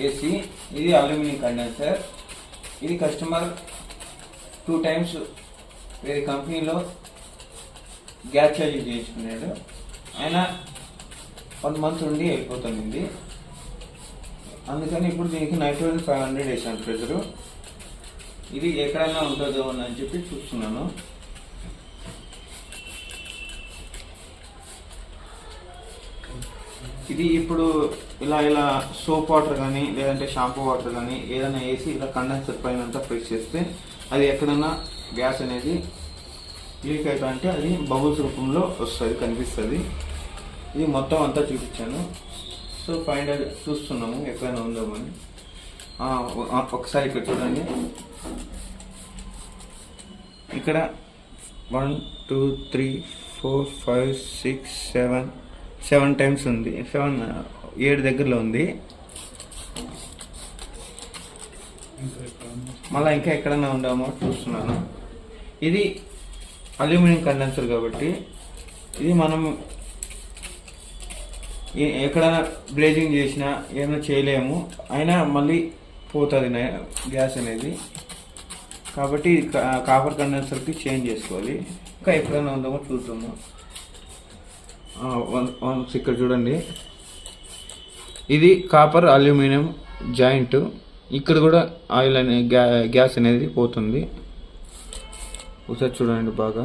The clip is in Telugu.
ఏసీ ఇది అల్యూమినియం కండెన్సర్. ఇది కస్టమర్ 2 times వేరే కంపెనీలో గ్యాస్ ఛార్జింగ్ చేయించుకున్నాడు. ఆయన 1 month ఉండి వెళ్ళిపోతుంది. అందుకని ఇప్పుడు దీనికి 9500 వేసాను ప్రెజరు. ఇది ఎక్కడైనా ఉంటుందో అని చెప్పి చూస్తున్నాను. ఇది ఇప్పుడు ఇలా సోప్ వాటర్ కానీ లేదంటే షాంపూ వాటర్ కానీ ఏదైనా వేసి ఇలా కండెన్సర్ పైన అంతా ప్రెస్ చేస్తే అది ఎక్కడైనా గ్యాస్ అనేది లీక్ అవుతా అంటే అది బబుల్స్ రూపంలో వస్తుంది, కనిపిస్తుంది. ఇది మొత్తం అంతా చూపించాను. సో ఫైనల్ చూస్తున్నాము ఎక్కడైనా ఉందో అని. ఒకసారి ఇక్కడ చూడండి. ఇక్కడ 1 2 3 4 5 6 7 times ఉంది. 7 దగ్గరలో ఉంది. మళ్ళీ ఇంకా ఎక్కడైనా ఉందామో చూస్తున్నాను. ఇది అల్యూమినియం కండెన్సర్ కాబట్టి ఇది మనం ఎక్కడైనా బ్లేజింగ్ చేసినా ఏమైనా చేయలేము, అయినా మళ్ళీ పోతుంది గ్యాస్ అనేది. కాబట్టి కాపర్ కండెన్సర్కి చేంజ్ చేసుకోవాలి. ఇంకా ఎక్కడైనా ఉందామో చూద్దాము. ఇక్కడ చూడండి. ఇది కాపర్ అల్యూమినియం జాయింట్. ఇక్కడ కూడా ఆయిల్ అనే గ్యాస్ అనేది పోతుంది. ఒకసారి చూడండి బాగా.